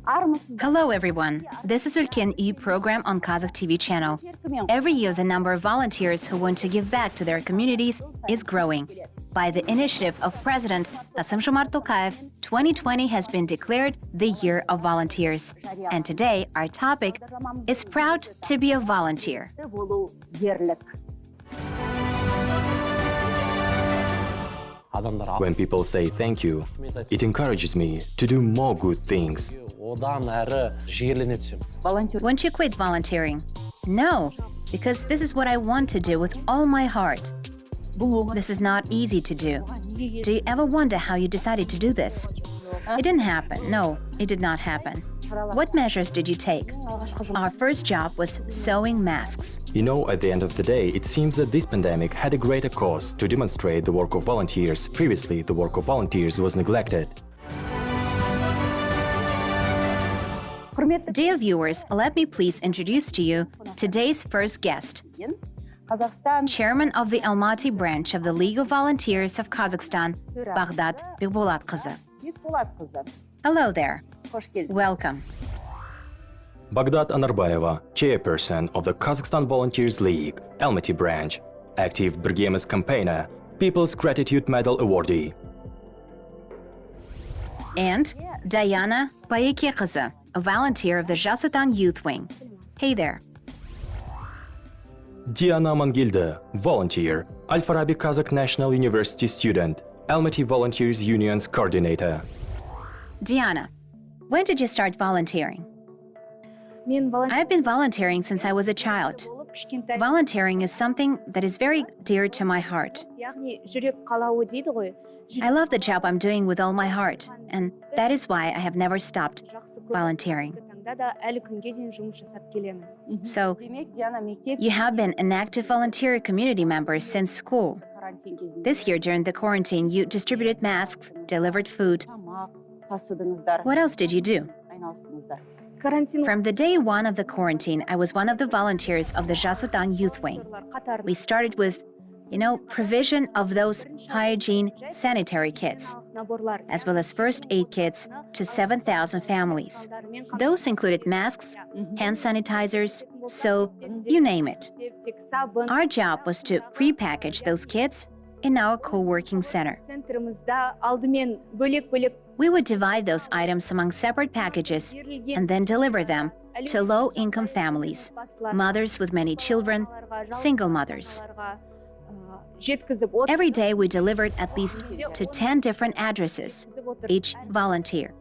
Hello everyone, this is Ulken Ui program on Kazakh TV channel. Every year the number of volunteers who want to give back to their communities is growing. By the initiative of President Kassym Zhomart Tokayev, 2020 has been declared the Year of Volunteers. And today our topic is Proud to be a Volunteer. When people say thank you, it encourages me to do more good things. Won't you quit volunteering? No, because this is what I want to do with all my heart. This is not easy to do. Do you ever wonder how you decided to do this? It didn't happen. No, it did not happen. What measures did you take? Our first job was sewing masks. You know, at the end of the day, it seems that this pandemic had a greater cause to demonstrate the work of volunteers. Previously, the work of volunteers was neglected. Dear viewers, let me please introduce to you today's first guest. Chairman of the Almaty branch of the League of Volunteers of Kazakhstan, Baghdad Bekbolatqızı. Hello there. Welcome. Baghdad Anarbayeva, chairperson of the Kazakhstan Volunteers League, Almaty branch, active Birgemiz campaigner, People's Gratitude Medal awardee. And Diana Bayekekızı, a volunteer of the Jas Otan Youth Wing. Hey there. Diana Mangilde, volunteer, Al-Farabi Kazakh National University student, Almaty Volunteers Union's coordinator. Diana, when did you start volunteering? I've been volunteering since I was a child. Volunteering is something that is very dear to my heart. I love the job I'm doing with all my heart, and that is why I have never stopped volunteering. So, you have been an active volunteer community member since school. This year during the quarantine, you distributed masks, delivered food. What else did you do? From the day one of the quarantine, I was one of the volunteers of the Jas Otan Youth Wing. We started with, provision of those hygiene sanitary kits, as well as first aid kits to 7,000 families. Those included masks, hand sanitizers, soap, you name it. Our job was to pre-package those kits in our co-working center. We would divide those items among separate packages and then deliver them to low-income families, mothers with many children, single mothers. Every day we delivered at least to 10 different addresses, each volunteer.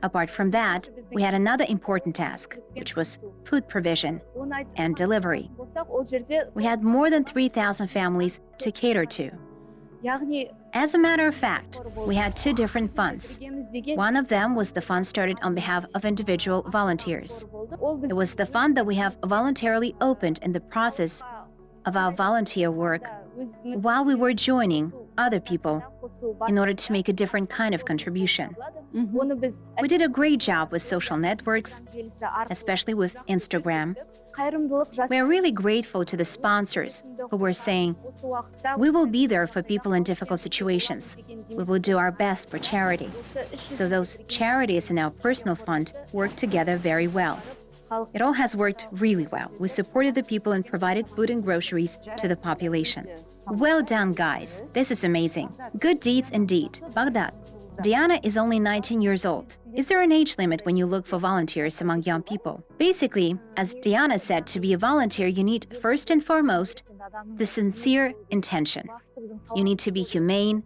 Apart from that, we had another important task, which was food provision and delivery. We had more than 3,000 families to cater to. As a matter of fact, we had two different funds. One of them was the fund started on behalf of individual volunteers. It was the fund that we have voluntarily opened in the process of our volunteer work while we were joining other people in order to make a different kind of contribution. We did a great job with social networks, especially with Instagram. We are really grateful to the sponsors who were saying, "We will be there for people in difficult situations. We will do our best for charity." So those charities and our personal fund work together very well. It all has worked really well. We supported the people and provided food and groceries to the population. Well done, guys. This is amazing. Good deeds indeed. Baghdad. Diana is only 19 years old. Is there an age limit when you look for volunteers among young people? Basically, as Diana said, to be a volunteer, you need first and foremost the sincere intention. You need to be humane,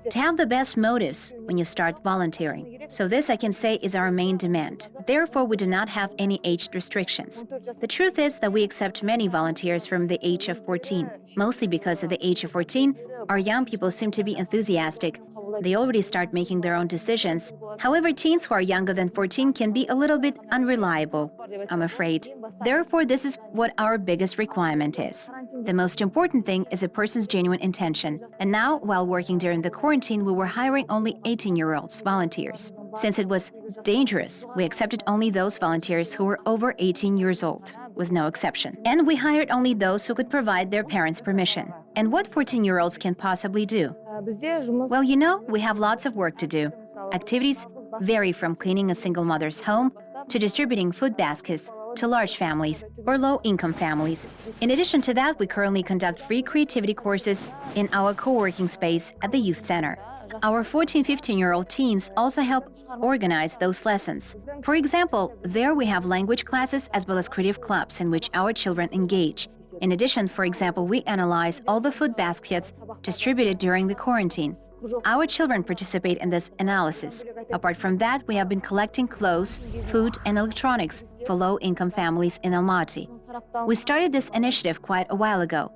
to have the best motives when you start volunteering. So this, I can say, is our main demand. Therefore, we do not have any age restrictions. The truth is that we accept many volunteers from the age of 14. Mostly because at the age of 14, our young people seem to be enthusiastic. They already start making their own decisions. However, teens who are younger than 14 can be a little bit unreliable, I'm afraid. Therefore, this is what our biggest requirement is. The most important thing is a person's genuine intention. And now, while working during the quarantine, we were hiring only 18-year-olds volunteers. Since it was dangerous, we accepted only those volunteers who were over 18 years old, with no exception. And we hired only those who could provide their parents' permission. And what 14-year-olds can possibly do? Well, we have lots of work to do. Activities vary from cleaning a single mother's home to distributing food baskets to large families or low-income families. In addition to that, we currently conduct free creativity courses in our co-working space at the Youth Center. Our 14-15-year-old teens also help organize those lessons. For example, there we have language classes as well as creative clubs in which our children engage. In addition, for example, we analyze all the food baskets distributed during the quarantine. Our children participate in this analysis. Apart from that, we have been collecting clothes, food, and electronics for low-income families in Almaty. We started this initiative quite a while ago.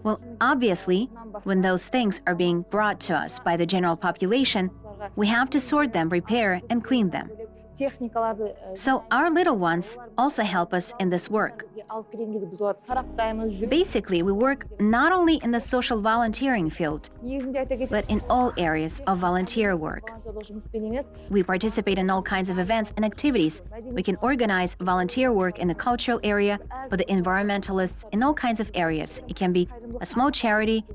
Well, obviously, when those things are being brought to us by the general population, we have to sort them, repair, and clean them. So our little ones also help us in this work. Basically, we work not only in the social volunteering field, but in all areas of volunteer work. We participate in all kinds of events and activities. We can organize volunteer work in the cultural area, for the environmentalists, in all kinds of areas. It can be a small charity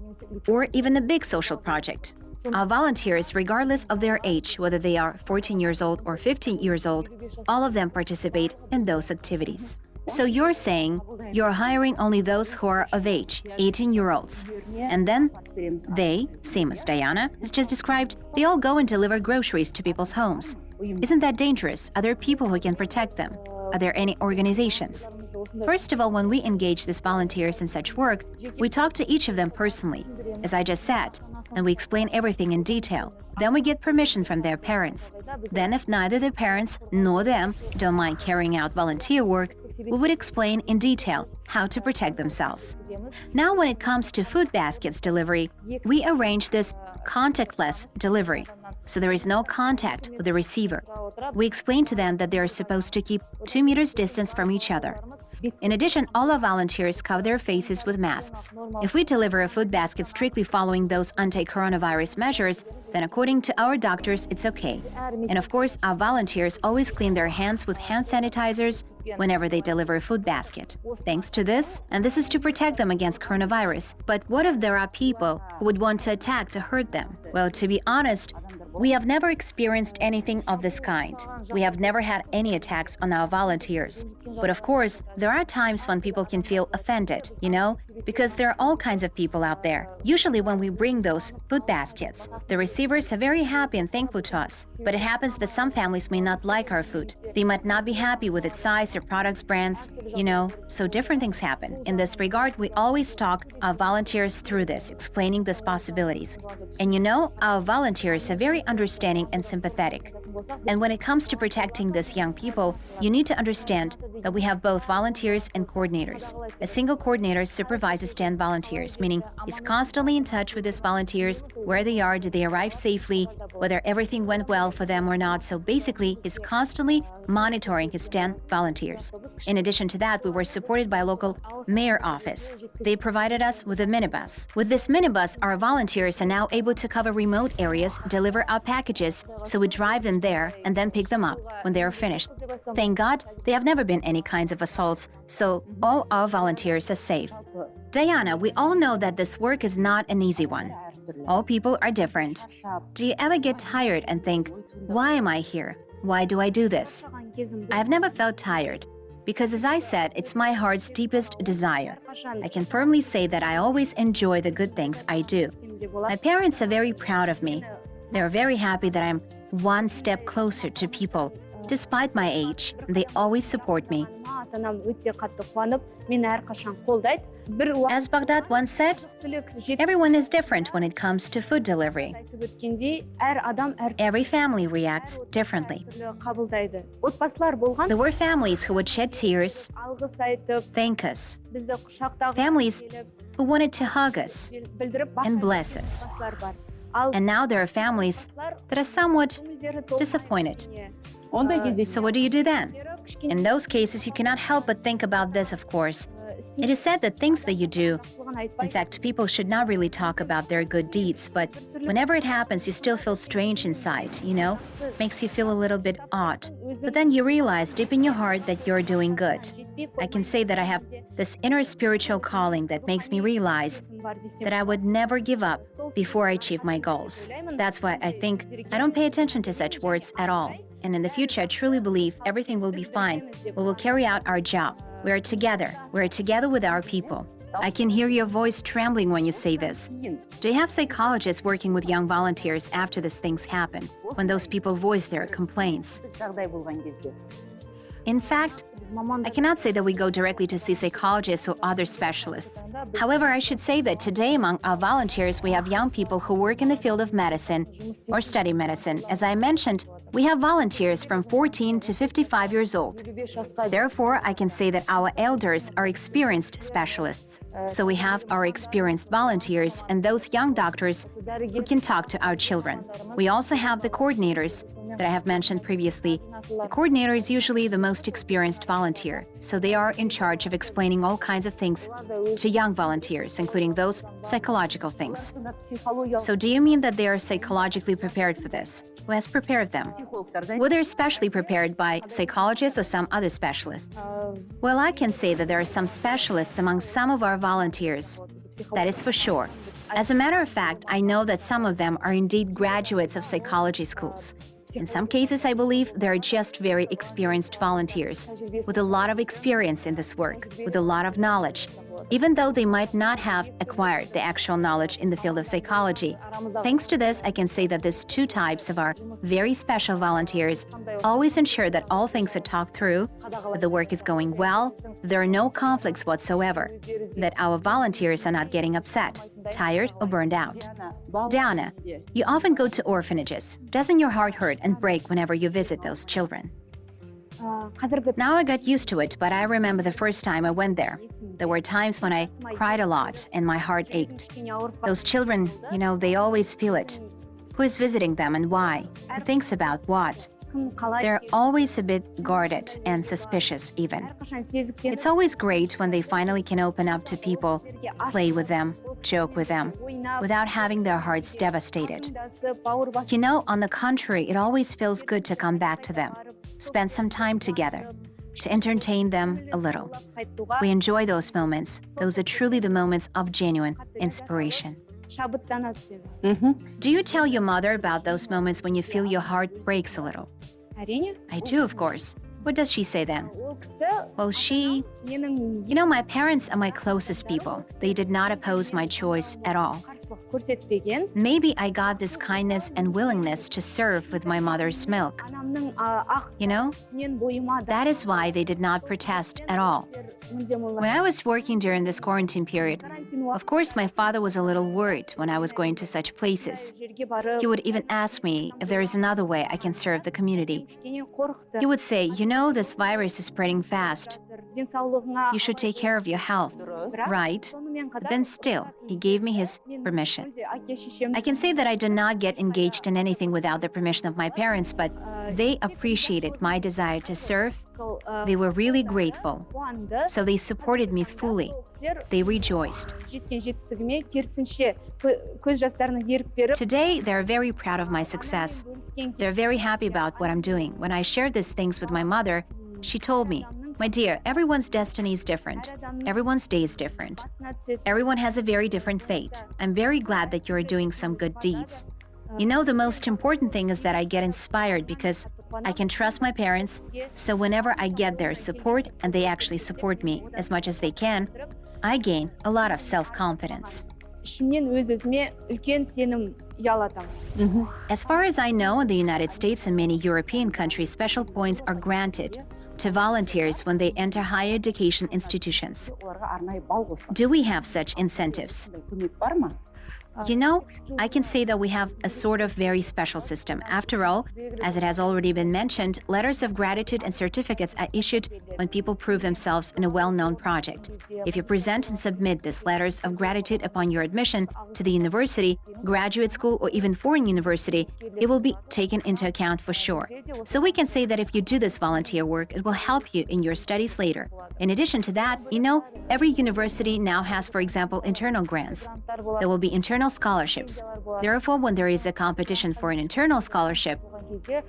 or even a big social project. Our volunteers, regardless of their age, whether they are 14 years old or 15 years old, all of them participate in those activities. So you're saying you're hiring only those who are of age, 18-year-olds. And then they, same as Diana has just described, they all go and deliver groceries to people's homes. Isn't that dangerous? Are there people who can protect them? Are there any organizations? First of all, when we engage these volunteers in such work, we talk to each of them personally, as I just said, and we explain everything in detail. Then we get permission from their parents. Then if neither the parents nor them don't mind carrying out volunteer work, we would explain in detail how to protect themselves. Now when it comes to food baskets delivery, we arrange this contactless delivery, so there is no contact with the receiver. We explain to them that they are supposed to keep 2 meters distance from each other. In addition, all our volunteers cover their faces with masks. If we deliver a food basket strictly following those anti-coronavirus measures, then according to our doctors, it's okay. And of course, our volunteers always clean their hands with hand sanitizers whenever they deliver a food basket. Thanks to this, and this is to protect them against coronavirus. But what if there are people who would want to attack to hurt them? Well, to be honest, we have never experienced anything of this kind. We have never had any attacks on our volunteers. But of course, there are times when people can feel offended, because there are all kinds of people out there. Usually when we bring those food baskets, the receivers are very happy and thankful to us. But it happens that some families may not like our food. They might not be happy with its size or products brands, so different things happen. In this regard, we always talk our volunteers through this, explaining these possibilities. And our volunteers are very understanding and sympathetic. And when it comes to protecting these young people, you need to understand that we have both volunteers and coordinators. A single coordinator supervises 10 volunteers, meaning he's constantly in touch with his volunteers, where they are, did they arrive safely, whether everything went well for them or not. So basically, he's constantly monitoring his 10 volunteers. In addition to that, we were supported by a local mayor office. They provided us with a minibus. With this minibus, our volunteers are now able to cover remote areas, deliver our packages, so we drive them there and then pick them up when they are finished. Thank God, there have never been any kinds of assaults, so all our volunteers are safe. Diana, we all know that this work is not an easy one. All people are different. Do you ever get tired and think, why am I here? Why do I do this? I have never felt tired, because as I said, it's my heart's deepest desire. I can firmly say that I always enjoy the good things I do. My parents are very proud of me. They're very happy that I'm one step closer to people. Despite my age, they always support me. As Baghdad once said, everyone is different when it comes to food delivery. Every family reacts differently. There were families who would shed tears, thank us. Families who wanted to hug us and bless us. And now there are families that are somewhat disappointed. So what do you do then? In those cases, you cannot help but think about this, of course. It is said that things that you do, in fact, people should not really talk about their good deeds, but whenever it happens, you still feel strange inside, Makes you feel a little bit odd. But then you realize deep in your heart that you're doing good. I can say that I have this inner spiritual calling that makes me realize that I would never give up before I achieve my goals. That's why I think I don't pay attention to such words at all. And in the future, I truly believe everything will be fine. We will carry out our job. We are together. We are together with our people. I can hear your voice trembling when you say this. Do you have psychologists working with young volunteers after these things happen, when those people voice their complaints? In fact, I cannot say that we go directly to see psychologists or other specialists. However, I should say that today among our volunteers, we have young people who work in the field of medicine or study medicine. As I mentioned, we have volunteers from 14 to 55 years old. Therefore, I can say that our elders are experienced specialists. So we have our experienced volunteers and those young doctors who can talk to our children. We also have the coordinators that I have mentioned previously. The coordinator is usually the most experienced volunteer, so they are in charge of explaining all kinds of things to young volunteers, including those psychological things. So do you mean that they are psychologically prepared for this? Who has prepared them? Were they specially prepared by psychologists or some other specialists? Well, I can say that there are some specialists among some of our volunteers. That is for sure. As a matter of fact, I know that some of them are indeed graduates of psychology schools. In some cases, I believe they're just very experienced volunteers with a lot of experience in this work, with a lot of knowledge, even though they might not have acquired the actual knowledge in the field of psychology. Thanks to this, I can say that these two types of our very special volunteers always ensure that all things are talked through, that the work is going well, there are no conflicts whatsoever, that our volunteers are not getting upset, tired, or burned out. Diana, you often go to orphanages. Doesn't your heart hurt and break whenever you visit those children? Now I got used to it, but I remember the first time I went there. There were times when I cried a lot and my heart ached. Those children, they always feel it. Who is visiting them and why? Who thinks about what? They're always a bit guarded and suspicious even. It's always great when they finally can open up to people, play with them, joke with them, without having their hearts devastated. On the contrary, it always feels good to come back to them, spend some time together, to entertain them a little. We enjoy those moments. Those are truly the moments of genuine inspiration. Do you tell your mother about those moments when you feel your heart breaks a little? I do, of course. What does she say then? Well, my parents are my closest people. They did not oppose my choice at all. Maybe I got this kindness and willingness to serve with my mother's milk. That is why they did not protest at all. When I was working during this quarantine period, of course my father was a little worried when I was going to such places. He would even ask me if there is another way I can serve the community. He would say, this virus is spreading fast. You should take care of your health, right? But then still, he gave me his permission. I can say that I do not get engaged in anything without the permission of my parents, but they appreciated my desire to serve. They were really grateful. So they supported me fully. They rejoiced. Today, they're very proud of my success. They're very happy about what I'm doing. When I shared these things with my mother, she told me, "My dear, everyone's destiny is different. Everyone's day is different. Everyone has a very different fate. I'm very glad that you're doing some good deeds. The most important thing is that I get inspired because I can trust my parents, so whenever I get their support, and they actually support me as much as they can, I gain a lot of self-confidence." As far as I know, in the United States and many European countries, special points are granted to volunteers when they enter higher education institutions. Do we have such incentives? I can say that we have a sort of very special system. After all, as it has already been mentioned, letters of gratitude and certificates are issued when people prove themselves in a well-known project. If you present and submit these letters of gratitude upon your admission to the university, graduate school, or even foreign university, it will be taken into account for sure. So we can say that if you do this volunteer work, it will help you in your studies later. In addition to that, every university now has, for example, internal grants. There will be internal internal scholarships. Therefore, when there is a competition for an internal scholarship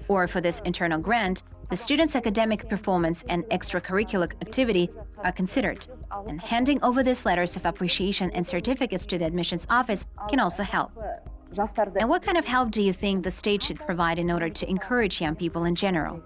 or for this internal grant, the student's academic performance and extracurricular activity are considered. And handing over these letters of appreciation and certificates to the admissions office can also help. And what kind of help do you think the state should provide in order to encourage young people in general?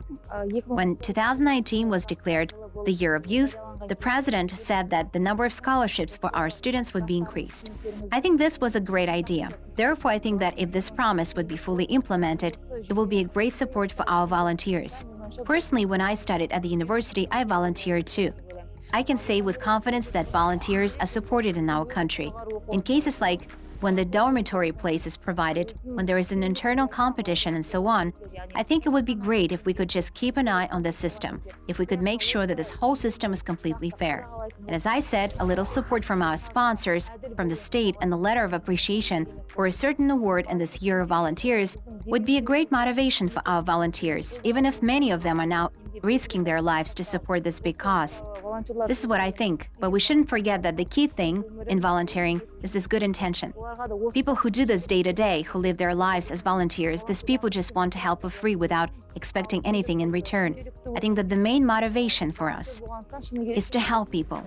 When 2019 was declared the Year of Youth, the president said that the number of scholarships for our students would be increased. I think this was a great idea. Therefore, I think that if this promise would be fully implemented, it will be a great support for our volunteers. Personally, when I studied at the university, I volunteered too. I can say with confidence that volunteers are supported in our country. In cases like when the dormitory place is provided, when there is an internal competition and so on, I think it would be great if we could just keep an eye on the system, if we could make sure that this whole system is completely fair. And as I said, a little support from our sponsors, from the state, and the letter of appreciation or a certain award in this Year of Volunteers would be a great motivation for our volunteers, even if many of them are now risking their lives to support this big cause. This is what I think, but we shouldn't forget that the key thing in volunteering is this good intention. People who do this day to day, who live their lives as volunteers, these people just want to help for free without expecting anything in return. I think that the main motivation for us is to help people,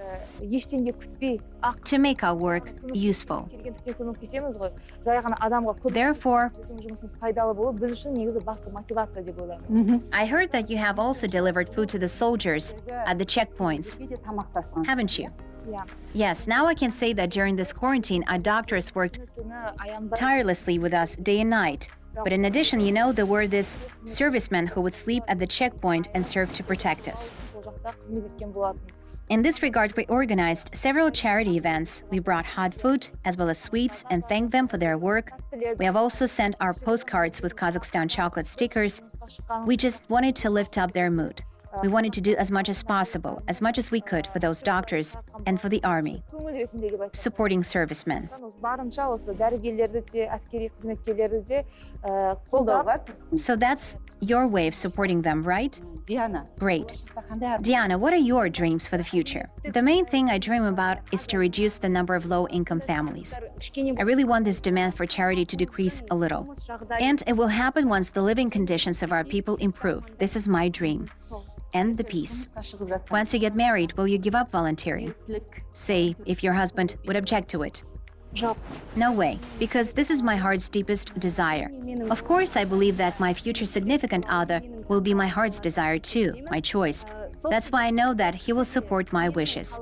to make our work useful. Therefore, I heard that you have also delivered food to the soldiers at the checkpoints, haven't you? Yes, now I can say that during this quarantine, our doctors worked tirelessly with us day and night. But in addition, you know, there were these servicemen who would sleep at the checkpoint and serve to protect us. In this regard, we organized several charity events. We brought hot food as well as sweets and thanked them for their work. We have also sent our postcards with Kazakhstan chocolate stickers. We just wanted to lift up their mood. We wanted to do as much as possible, as much as we could for those doctors and for the army, supporting servicemen. So that's your way of supporting them, right? Great. Diana, what are your dreams for the future? The main thing I dream about is to reduce the number of low-income families. I really want this demand for charity to decrease a little. And it will happen once the living conditions of our people improve. This is my dream. And the peace. Once you get married, will you give up volunteering? Say, if your husband would object to it. No way, because this is my heart's deepest desire. Of course, I believe that my future significant other will be my heart's desire too, my choice. That's why I know that he will support my wishes.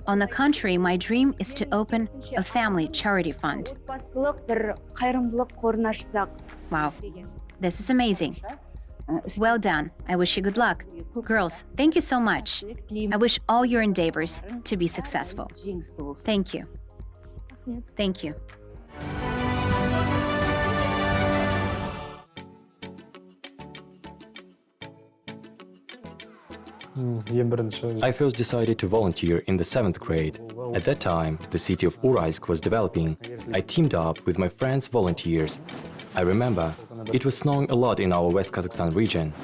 On the contrary, my dream is to open a family charity fund. Wow, this is amazing. Well done. I wish you good luck. Girls, thank you so much. I wish all your endeavors to be successful. Thank you. Thank you. I first decided to volunteer in the 7th grade. At that time, the city of Uraysk was developing. I teamed up with my friends volunteers. I remember, it was snowing a lot in our West Kazakhstan region.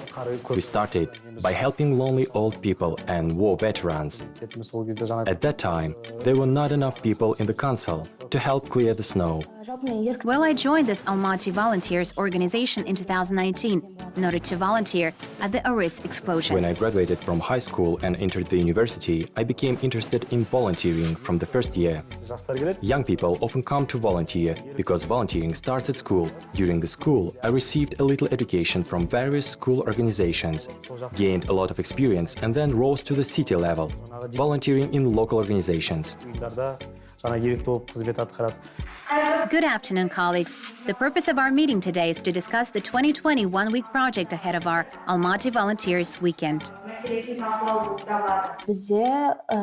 We started by helping lonely old people and war veterans. At that time, there were not enough people in the council to help clear the snow. Well, I joined this Almaty Volunteers organization in 2019 in order to volunteer at the Aris explosion. When I graduated from high school and entered the university, I became interested in volunteering from the first year. Young people often come to volunteer because volunteering starts at school. During the school, I received a little education from various school organizations, gained a lot of experience, and then rose to the city level, volunteering in local organizations. Good afternoon, colleagues. The purpose of our meeting today is to discuss the 2020 one-week project ahead of our Almaty Volunteers Weekend.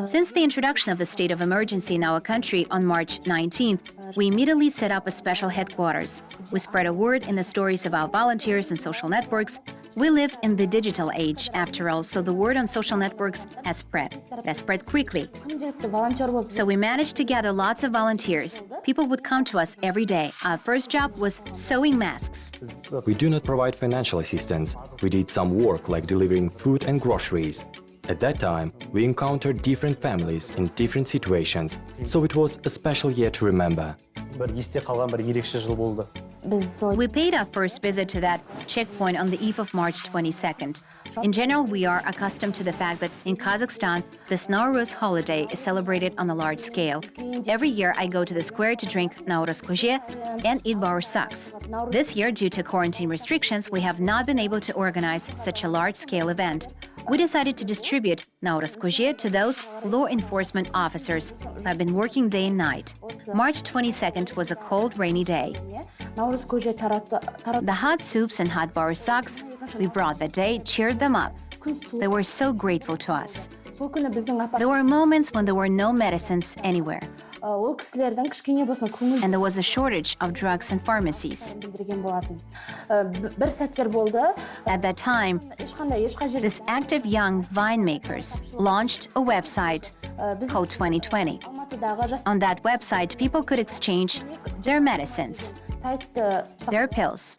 Since the introduction of the state of emergency in our country on March 19th, we immediately set up a special headquarters. We spread a word in the stories of our volunteers and social networks. We live in the digital age, after all, so the word on social networks has spread. It has spread quickly. So we managed to gather lots of volunteers. People would come to us every day. Our first job was sewing masks. We do not provide financial assistance. We did some work like delivering food and groceries. At that time, we encountered different families in different situations, so it was a special year to remember. We paid our first visit to that checkpoint on the eve of March 22nd. In general, we are accustomed to the fact that in Kazakhstan, this Nowruz holiday is celebrated on a large scale. Every year, I go to the square to drink Nauruz Koje and eat bauırsaks. This year, due to quarantine restrictions, we have not been able to organize such a large-scale event. We decided to distribute Nauruz Koje to those law enforcement officers who have been working day and night. March 22nd was a cold, rainy day. The hot soups and hot bauırsaks we brought that day cheered them up. They were so grateful to us. There were moments when there were no medicines anywhere. And there was a shortage of drugs and pharmacies. At that time, these active young winemakers launched a website called 2020. On that website, people could exchange their medicines, their pills.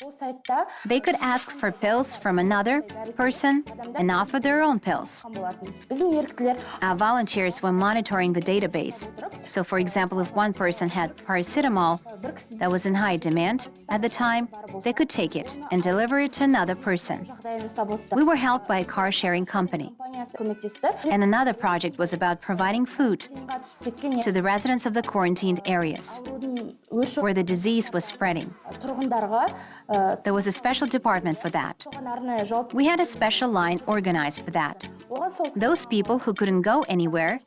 They could ask for pills from another person and offer their own pills. Our volunteers were monitoring the database. So, for example, if one person had paracetamol that was in high demand at the time, they could take it and deliver it to another person. We were helped by a car-sharing company. And another project was about providing food to the residents of the quarantined areas where the disease was spreading. There was a special department for that. We had a special line organized for that. Those people who couldn't go anywhere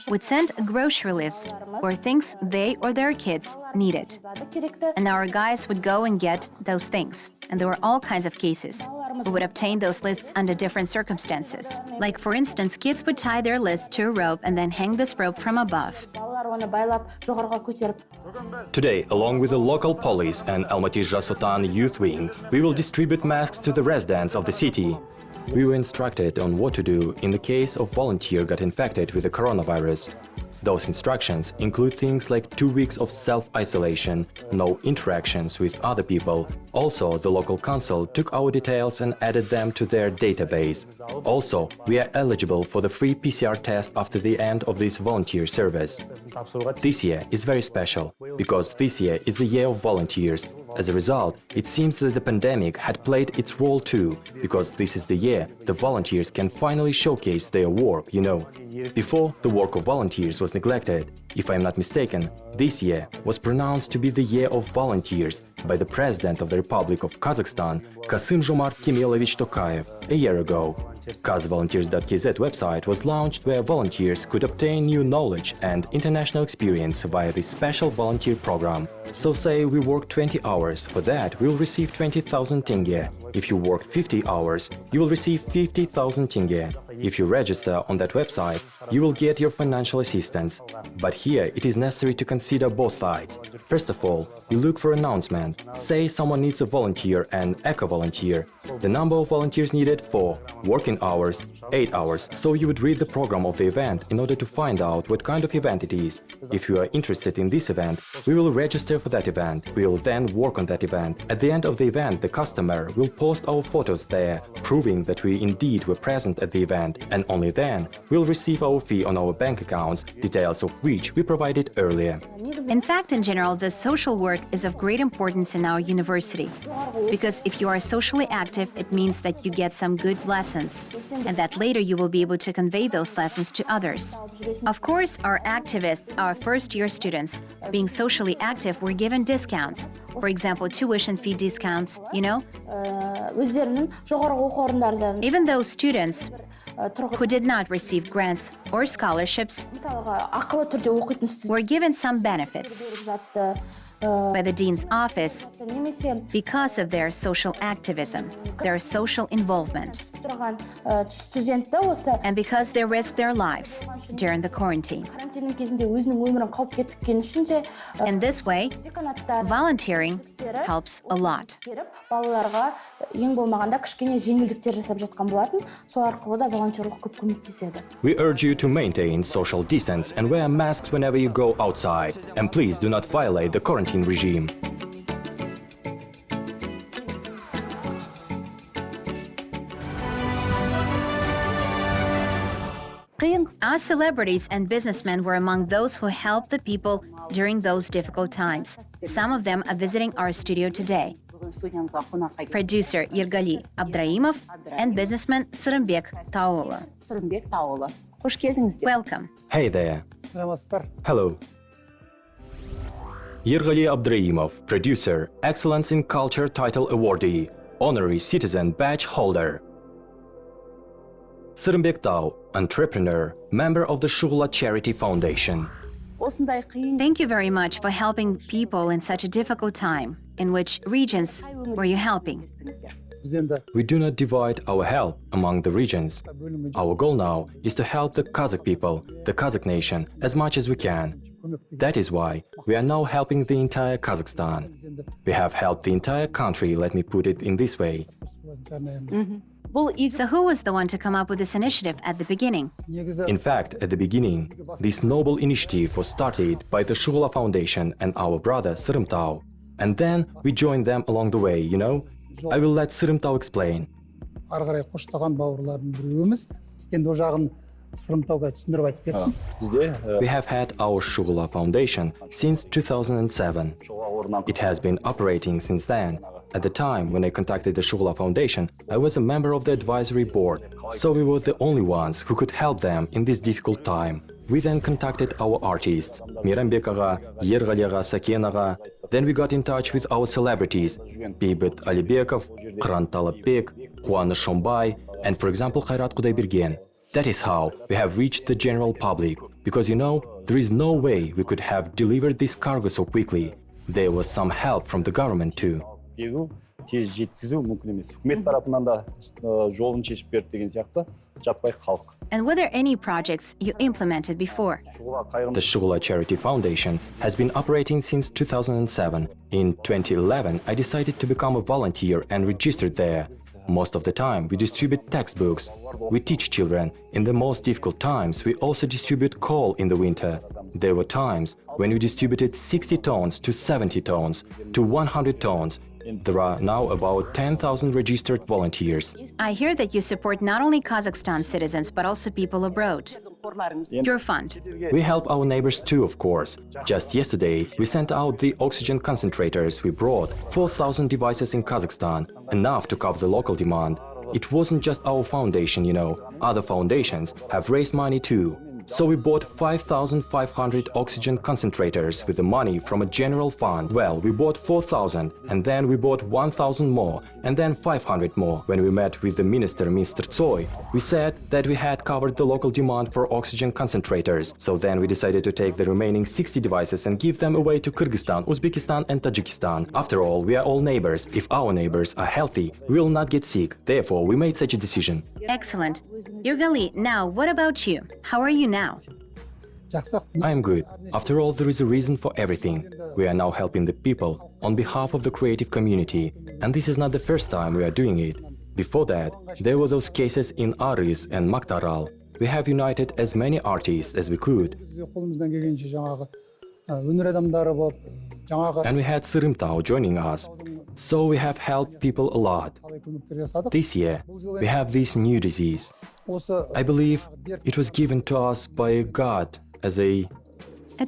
would send a grocery list or things they or their kids needed. And our guys would go and get those things. And there were all kinds of cases. We would obtain those lists under different circumstances. Like, for instance, kids would tie their list to a rope and then hang this rope from above. Today, along with the local police and Almaty Jasutan Youth Wing, we will distribute masks to the residents of the city. We were instructed on what to do in the case of volunteer got infected with the coronavirus. Those instructions include things like 2 weeks of self-isolation, no interactions with other people. Also, the local council took our details and added them to their database. Also, we are eligible for the free PCR test after the end of this volunteer service. This year is very special, because this year is the year of volunteers. As a result, it seems that the pandemic had played its role too, because this is the year the volunteers can finally showcase their work, you know. Before, the work of volunteers was neglected. If I am not mistaken, this year was pronounced to be the year of volunteers by the President of the Republic of Kazakhstan, Kassym Zhomart Tokayev, a year ago. KazVolunteers.kz website was launched where volunteers could obtain new knowledge and international experience via this special volunteer program. So say we work 20 hours, for that we'll receive 20,000 tenge. If you work 50 hours, you will receive 50,000 tenge. If you register on that website, you will get your financial assistance. But here it is necessary to consider both sides. First of all, you look for announcement. Say someone needs a volunteer and eco-volunteer. The number of volunteers needed: 4. Working hours: 8 hours. So you would read the program of the event in order to find out what kind of event it is. If you are interested in this event, we will register for that event. We will then work on that event. At the end of the event, the customer will post our photos there, proving that we indeed were present at the event, and only then we'll receive our fee on our bank accounts, details of which we provided earlier. In fact, in general, the social work is of great importance in our university. Because if you are socially active, it means that you get some good lessons, and that later you will be able to convey those lessons to others. Of course, our activists, our first-year students, being socially active, were given discounts. For example, tuition fee discounts, you know? Even those students who did not receive grants or scholarships were given some benefits by the Dean's office because of their social activism, their social involvement, and because they risked their lives during the quarantine. In this way, volunteering helps a lot. We urge you to maintain social distance and wear masks whenever you go outside. And please do not violate the quarantine regime. Our celebrities and businessmen were among those who helped the people during those difficult times. Some of them are visiting our studio today. Producer Joly and businessman Jibek. Welcome. Hey there. Hello. Joly Abdraimov, producer, Excellence in Culture Title Awardee, Honorary Citizen Badge Holder. Jibek, entrepreneur, member of the Shula Charity Foundation. Thank you very much for helping people in such a difficult time. In which regions were you helping? We do not divide our help among the regions. Our goal now is to help the Kazakh people, the Kazakh nation, as much as we can. That is why we are now helping the entire Kazakhstan. We have helped the entire country, let me put it in this way. So who was the one to come up with this initiative at the beginning? In fact, at the beginning, this noble initiative was started by the Shula Foundation and our brother Sırımtau. And then we joined them along the way, you know? I will let Sırımtau explain. We have had our Shula Foundation since 2007. It has been operating since then. At the time when I contacted the Shula Foundation, I was a member of the advisory board, so we were the only ones who could help them in this difficult time. We then contacted our artists, Meyranbek ağa, Yergali ağa, Saken ağa. Then we got in touch with our celebrities, Beybat Alibekov, Qıran Talapbek, Juan Shombay, and for example, Khayrat Kudaybergen. That is how we have reached the general public, because you know, there is no way we could have delivered this cargo so quickly. There was some help from the government too. Тез жеткізу мүмкін емес. Үкімет тарапынан да жолын шешіп берді деген сияқты жаппай халық. And were there any projects you implemented before? The Shula Charity Foundation has been operating since 2007. In 2011, I decided to become a volunteer and registered there. Most of the time, we distribute textbooks. We teach children. In the most difficult times, we also distribute coal in the winter. There were times when we distributed 60 tons to 70 tons to 100 tons. There are now about 10,000 registered volunteers. I hear that you support not only Kazakhstan citizens, but also people abroad. Your fund. We help our neighbors too, of course. Just yesterday, we sent out the oxygen concentrators we brought, 4,000 devices in Kazakhstan, enough to cover the local demand. It wasn't just our foundation, you know. Other foundations have raised money too. So we bought 5,500 oxygen concentrators with the money from a general fund. Well, we bought 4,000, and then we bought 1,000 more, and then 500 more. When we met with the minister, Mr. Tsoi, we said that we had covered the local demand for oxygen concentrators. So then we decided to take the remaining 60 devices and give them away to Kyrgyzstan, Uzbekistan and Tajikistan. After all, we are all neighbors. If our neighbors are healthy, we will not get sick. Therefore, we made such a decision. Excellent. Joly, now what about you? How are you now? I am good. After all, there is a reason for everything. We are now helping the people on behalf of the creative community, and this is not the first time we are doing it. Before that, there were those cases in Aris and Maktaral. We have united as many artists as we could. And we had Sırımtau joining us. So we have helped people a lot. This year, we have this new disease. I believe it was given to us by God as a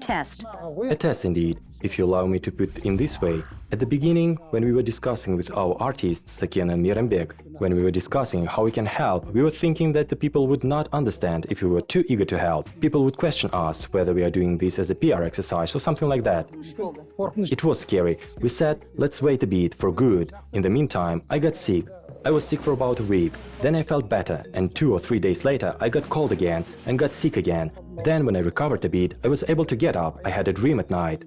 test. A test indeed, if you allow me to put it in this way. At the beginning, when we were discussing with our artists, Saken and Meyranbek, when we were discussing how we can help, we were thinking that the people would not understand if we were too eager to help. People would question us whether we are doing this as a PR exercise or something like that. It was scary. We said, let's wait a bit for good. In the meantime, I got sick. I was sick for about a week. Then I felt better, and 2 or 3 days later, I got cold again and got sick again. Then, when I recovered a bit, I was able to get up. I had a dream at night.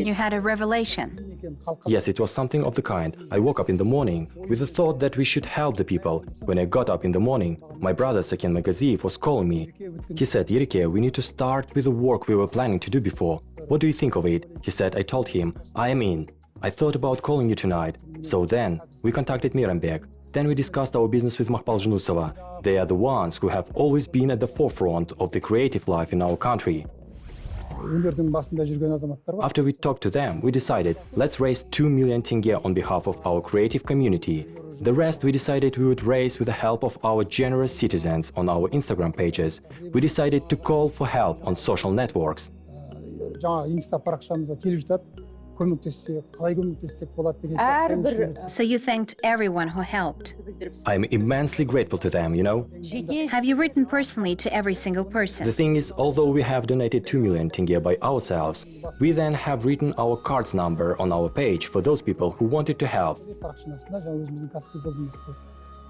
You had a revelation. Yes, it was something of the kind. I woke up in the morning with the thought that we should help the people. When I got up in the morning, my brother Saken Magaziyev was calling me. He said, Yerike, we need to start with the work we were planning to do before. What do you think of it? He said. I told him, I am in. I thought about calling you tonight. So then, we contacted Meyranbek. Then we discussed our business with Mahpal Junusova. They are the ones who have always been at the forefront of the creative life in our country. After we talked to them, we decided, let's raise 2 million tenge on behalf of our creative community. The rest we decided we would raise with the help of our generous citizens on our Instagram pages. We decided to call for help on social networks. So you thanked everyone who helped. I'm immensely grateful to them, you know. Have you written personally to every single person? The thing is, although we have donated 2 million tenge by ourselves, we then have written our cards number on our page for those people who wanted to help.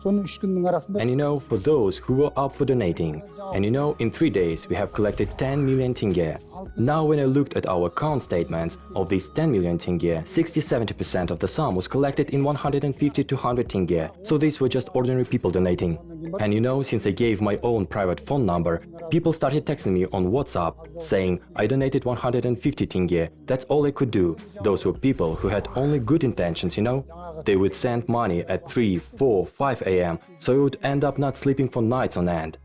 And you know, for those who were up for donating, and you know, in 3 days we have collected 10 million tenge. Now when I looked at our account statements, of these 10 million tenge, 60-70% of the sum was collected in 150 to 100 tenge, so these were just ordinary people donating. And you know, since I gave my own private phone number, people started texting me on WhatsApp, saying, I donated 150 tenge, that's all I could do. Those were people who had only good intentions, you know. They would send money at 3, 4, 5 a.m., so I would end up not sleeping for nights on end.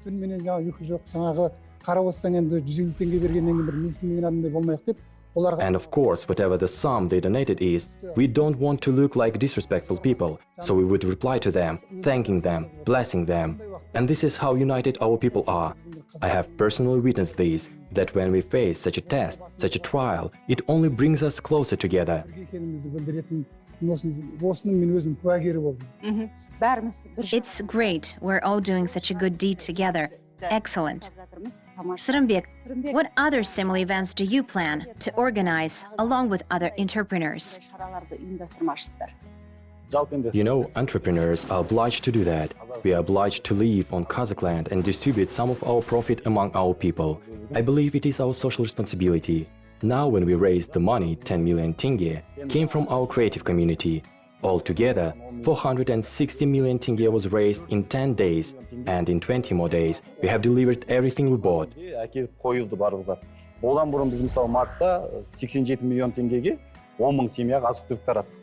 And of course, whatever the sum they donated is, we don't want to look like disrespectful people, so we would reply to them, thanking them, blessing them. And this is how united our people are. I have personally witnessed this, that when we face such a test, such a trial, it only brings us closer together. It's great. We're all doing such a good deed together. Excellent. Jibek, what other similar events do you plan to organize along with other entrepreneurs? You know, entrepreneurs are obliged to do that. We are obliged to live on Kazakh land and distribute some of our profit among our people. I believe it is our social responsibility. Now when we raised the money, 10 million tenge, came from our creative community. Altogether, 460 million tenge was raised in 10 days, and in 20 more days, we have delivered everything we bought. Одан бұрын біз мысалы мартта 87 миллион теңгеге 10 мың семьяға азық-түлік тараттық.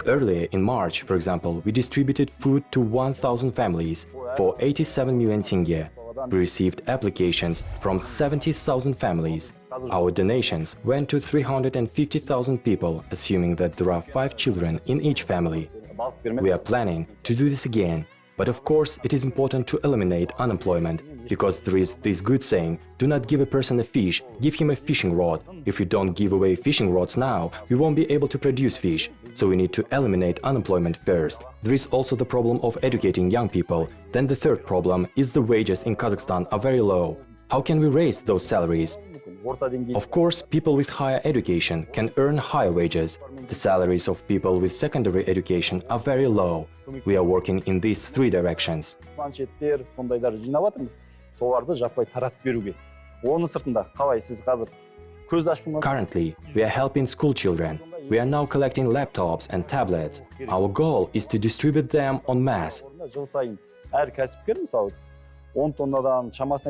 Earlier in March, for example, we distributed food to 1,000 families for 87 million tenge. We received applications from 70,000 families. Our donations went to 350,000 people, assuming that there are 5 children in each family. We are planning to do this again. But of course, it is important to eliminate unemployment, because there is this good saying, do not give a person a fish, give him a fishing rod. If you don't give away fishing rods now, we won't be able to produce fish. So we need to eliminate unemployment first. There is also the problem of educating young people. Then the third problem is the wages in Kazakhstan are very low. How can we raise those salaries? Of course, people with higher education can earn higher wages. The salaries of people with secondary education are very low. We are working in these 3 directions. Currently, we are helping school children. We are now collecting laptops and tablets. Our goal is to distribute them en masse.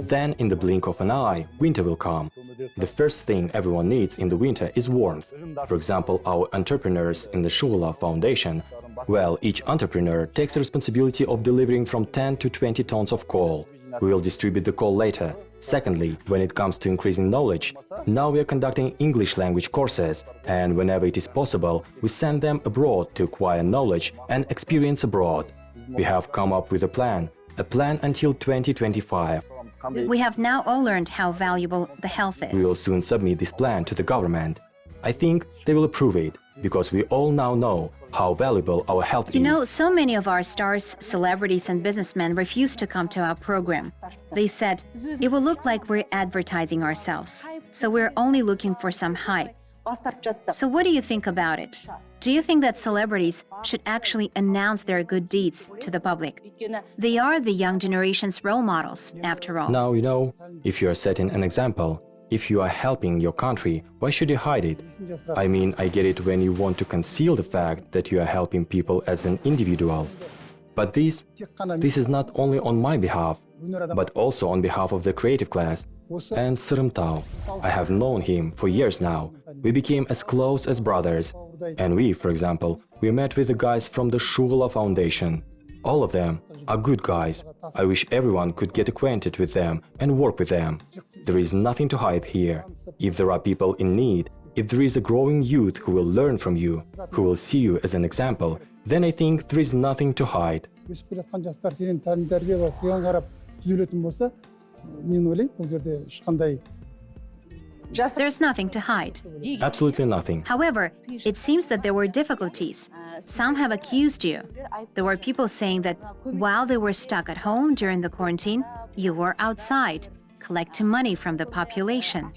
Then, in the blink of an eye, winter will come. The first thing everyone needs in the winter is warmth. For example, our entrepreneurs in the Joly Foundation, well, each entrepreneur takes the responsibility of delivering from 10 to 20 tons of coal. We will distribute the coal later. Secondly, when it comes to increasing knowledge, now we are conducting English language courses, and whenever it is possible, we send them abroad to acquire knowledge and experience abroad. We have come up with a plan until 2025. We have now all learned how valuable the health is. We will soon submit this plan to the government. I think they will approve it, because we all now know how valuable our health is. You know, so many of our stars, celebrities and businessmen refused to come to our program. They said, it will look like we're advertising ourselves, so we're only looking for some hype. So what do you think about it? Do you think that celebrities should actually announce their good deeds to the public? They are the young generation's role models, after all. Now, you know, if you are setting an example, if you are helping your country, why should you hide it? I mean, I get it when you want to conceal the fact that you are helping people as an individual. But this is not only on my behalf, but also on behalf of the creative class. And Sırımtau, I have known him for years now. We became as close as brothers. And we, for example, we met with the guys from the Joly Foundation. All of them are good guys. I wish everyone could get acquainted with them and work with them. There is nothing to hide here. If there are people in need, if there is a growing youth who will learn from you, who will see you as an example, then I think there is nothing to hide. Өсіп келе жатқан жастар сенен тәрбие алып, саған қарап түзелетін болса, мен ойлаймын, бұл жерде ешқандай There's nothing to hide. Absolutely nothing. However, it seems that there were difficulties. Some have accused you. There were people saying that while they were stuck at home during the quarantine, you were outside, collecting money from the population.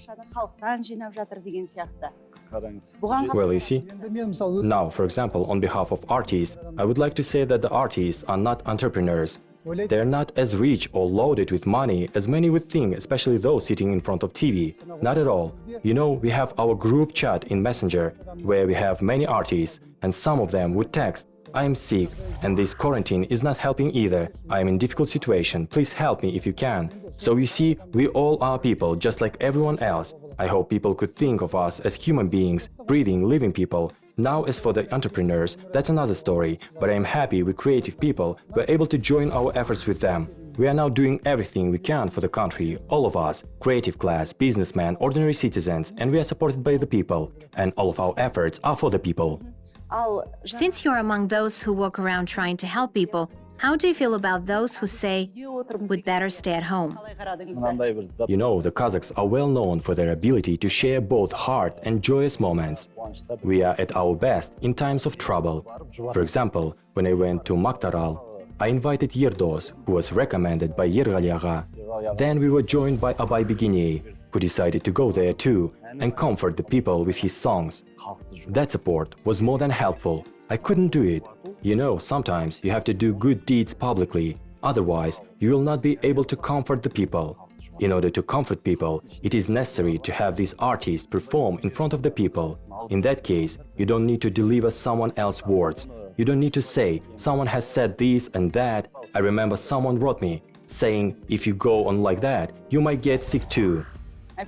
Well, you see, енді мен мысалы now, for example, on behalf of artists, I would like to say that the artists are not entrepreneurs. They're not as rich or loaded with money as many would think, especially those sitting in front of TV. Not at all. You know, we have our group chat in Messenger, where we have many artists, and some of them would text, "I am sick, and this quarantine is not helping either. I am in difficult situation. Please help me if you can." So you see, we all are people, just like everyone else. I hope people could think of us as human beings, breathing, living people. Now, as for the entrepreneurs, that's another story, but I am happy we creative people were able to join our efforts with them. We are now doing everything we can for the country, all of us, creative class, businessmen, ordinary citizens, and we are supported by the people, and all of our efforts are for the people. Since you're among those who walk around trying to help people, how do you feel about those who say, we'd better stay at home? мынандай бір зат You know, the Kazakhs are well known for their ability to share both hard and joyous moments. We are at our best in times of trouble. For example, when I went to Maktaral, I invited Yerdos, who was recommended by Yergali Agha. Then we were joined by Abay Beginey, who decided to go there too and comfort the people with his songs. That support was more than helpful. I couldn't do it. You know, sometimes you have to do good deeds publicly. Otherwise, you will not be able to comfort the people. In order to comfort people, it is necessary to have these artists perform in front of the people. In that case, you don't need to deliver someone else's words. You don't need to say, someone has said this and that. I remember someone wrote me, saying, if you go on like that, you might get sick too.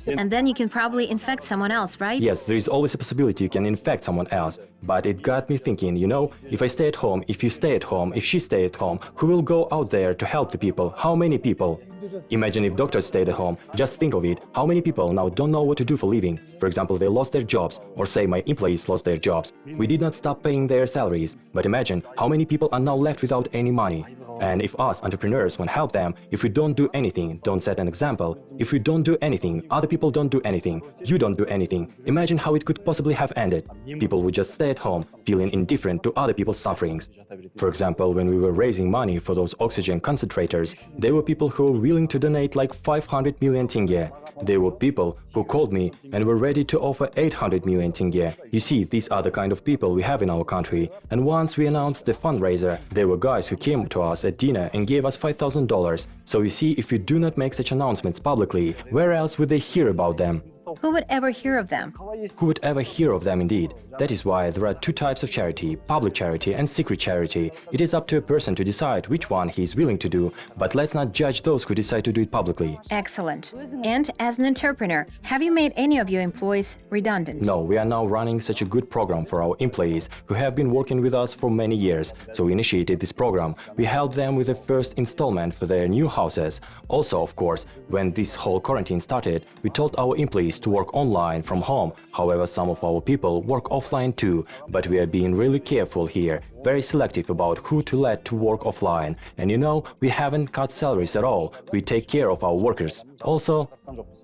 And then you can probably infect someone else, right? Yes, there is always a possibility you can infect someone else. But it got me thinking, you know, if I stay at home, if you stay at home, if she stay at home, who will go out there to help the people? How many people? Imagine if doctors stayed at home. Just think of it. How many people now don't know what to do for living? For example, they lost their jobs, or say my employees lost their jobs. We did not stop paying their salaries. But imagine how many people are now left without any money. And if us entrepreneurs won't help them, if we don't do anything, don't set an example, if we don't do anything, other people don't do anything, you don't do anything, imagine how it could possibly have ended. People would just stay at home, feeling indifferent to other people's sufferings. For example, when we were raising money for those oxygen concentrators, there were people who were willing to donate like 500 million tenge. There were people who called me and were ready to offer 800 million tenge. You see, these are the kind of people we have in our country. And once we announced the fundraiser, there were guys who came to us at dinner and gave us $5,000. So you see, if we do not make such announcements publicly, where else would they hear about them? Who would ever hear of them? Who would ever hear of them indeed? That is why there are two types of charity, public charity and secret charity. It is up to a person to decide which one he is willing to do, but let's not judge those who decide to do it publicly. Excellent. And as an entrepreneur, have you made any of your employees redundant? No, we are now running such a good program for our employees who have been working with us for many years. So we initiated this program. We helped them with the first installment for their new houses. Also, of course, when this whole quarantine started, we told our employees to work online from home. However, some of our people work offline too, but we are being really careful here, very selective about who to let to work offline. And you know, we haven't cut salaries at all. We take care of our workers. Also,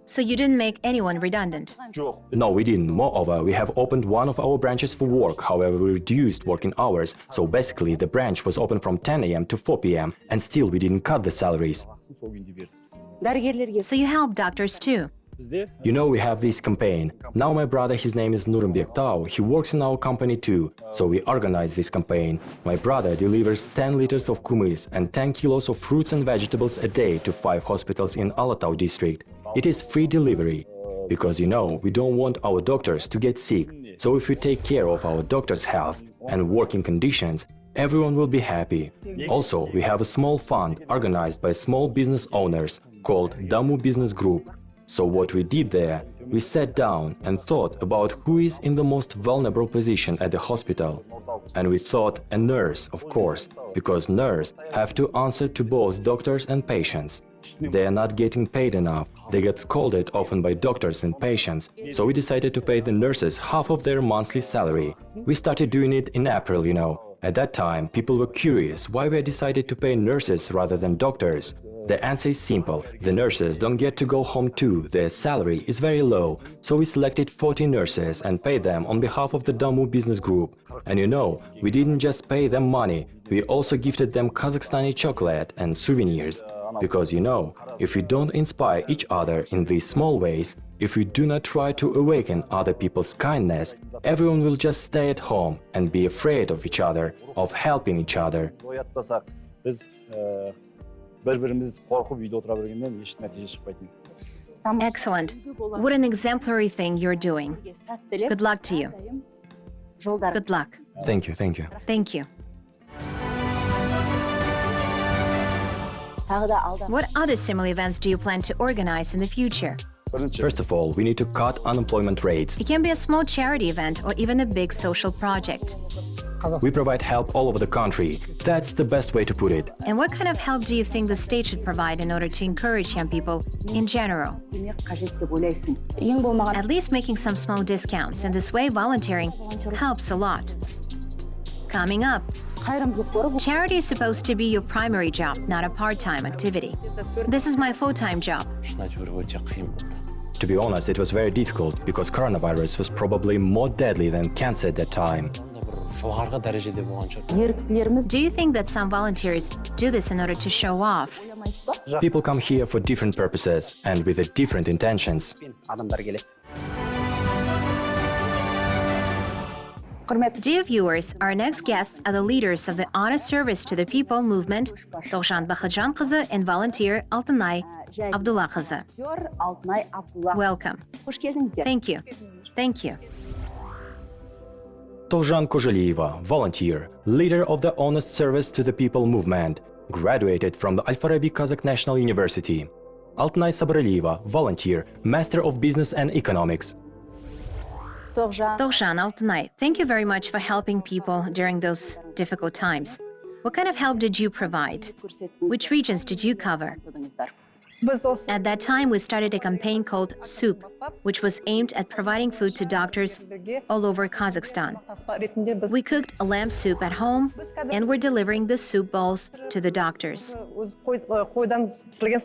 So you didn't make anyone redundant? no, we didn't. Moreover, we have opened one of our branches for work. However, we reduced working hours. So basically, the branch was open from 10 a.m. to 4 p.m. and still we didn't cut the salaries. So you help doctors too? You know, we have this campaign. Now my brother, his name is Nurumbek Tao, he works in our company too. So we organize this campaign. My brother delivers 10 liters of kumis and 10 kilos of fruits and vegetables a day to 5 hospitals in Alatau district. It is free delivery. Because you know, we don't want our doctors to get sick. So if we take care of our doctors' health and working conditions, everyone will be happy. Also, we have a small fund organized by small business owners called Damu Business Group. So what we did there, We sat down and thought about who is in the most vulnerable position at the hospital. And we thought a nurse, of course, because nurses have to answer to both doctors and patients. They are not getting paid enough. They get scolded often by doctors and patients. So we decided to pay the nurses half of their monthly salary. We started doing it in April, you know. At that time, people were curious why we decided to pay nurses rather than doctors. The answer is simple. The nurses don't get to go home too. Their salary is very low. So we selected 40 nurses and paid them on behalf of the Damu business group. And you know, we didn't just pay them money. We also gifted them Kazakhstani chocolate and souvenirs. Because you know, if we don't inspire each other in these small ways, if we do not try to awaken other people's kindness, everyone will just stay at home and be afraid of each other, of helping each other. Excellent. What an exemplary thing you're doing. Good luck to you. Good luck. Thank you, thank you. Thank you. What other similar events do you plan to organize in the future? First of all, we need to cut unemployment rates. It can be a small charity event or even a big social project. We provide help all over the country. That's the best way to put it. And what kind of help do you think the state should provide in order to encourage young people in general? At least making some small discounts. In this way, volunteering helps a lot. Coming up, charity is supposed to be your primary job, not a part-time activity. This is my full-time job. To be honest, it was very difficult because coronavirus was probably more deadly than cancer at that time. Do you think that some volunteers do this in order to show off? People come here for different purposes and with different intentions. Dear viewers, our next guests are the leaders of the Honest Service to the People movement, Toğжан Бақытжанқызы and volunteer Алтынай Абдуллақызы. Welcome. Thank you. Thank you. Toğжан Kojaliyeva, volunteer, leader of the Honest Service to the People movement, graduated from the Al-Farabi Kazakh National University. Алтынай Sabiraliyeva, volunteer, Master of Business and Economics. Toğжан, Алтынай, thank you very much for helping people during those difficult times. What kind of help did you provide? Which regions did you cover? At that time, we started a campaign called Soup, which was aimed at providing food to doctors all over Kazakhstan. We cooked a lamb soup at home, and we're delivering the soup bowls to the doctors.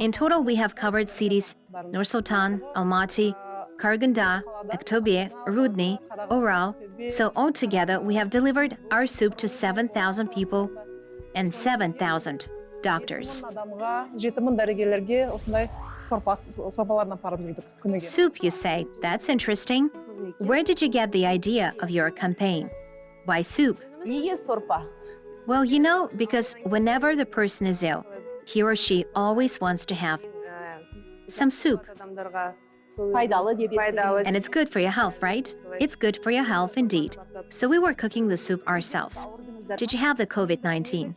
In total, we have covered cities Nur-Sultan, Almaty, Karaganda, Aktobe, Rudny, Oral. So altogether, we have delivered our soup to 7,000 people and 7,000 doctors. Soup, you say? That's interesting. Where did you get the idea of your campaign? Why soup? Well, you know, because whenever the person is ill, he or she always wants to have some soup. And it's good for your health, right? It's good for your health indeed. So we were cooking the soup ourselves. Did you have the COVID-19?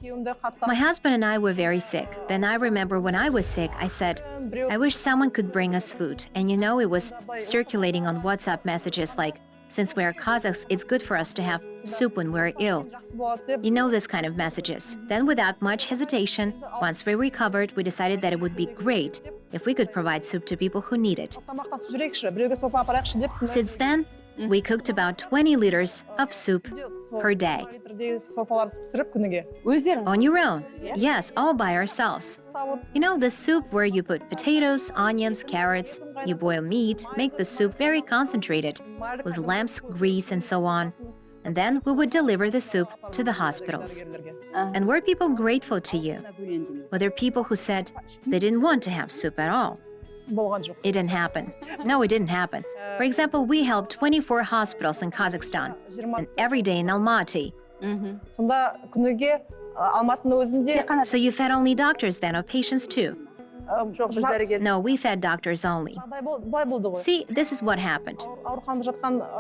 My husband and I were very sick. Then I remember when I was sick, I said, I wish someone could bring us food. And you know, it was circulating on WhatsApp messages like, since we're Kazakhs, it's good for us to have soup when we're ill. You know this kind of messages. Then without much hesitation, once we recovered, we decided that it would be great if we could provide soup to people who need it. Since then, we cooked about 20 liters of soup per day. On your own? Yes, all by ourselves. You know, the soup where you put potatoes, onions, carrots, you boil meat, make the soup very concentrated, with lamb's grease and so on. And then we would deliver the soup to the hospitals. And were people grateful to you? Were there people who said they didn't want to have soup at all? It didn't happen. No, it didn't happen. For example, we helped 24 hospitals in Kazakhstan, and every day in Almaty. So you fed only doctors then, or patients too? No, we fed doctors only. See, this is what happened.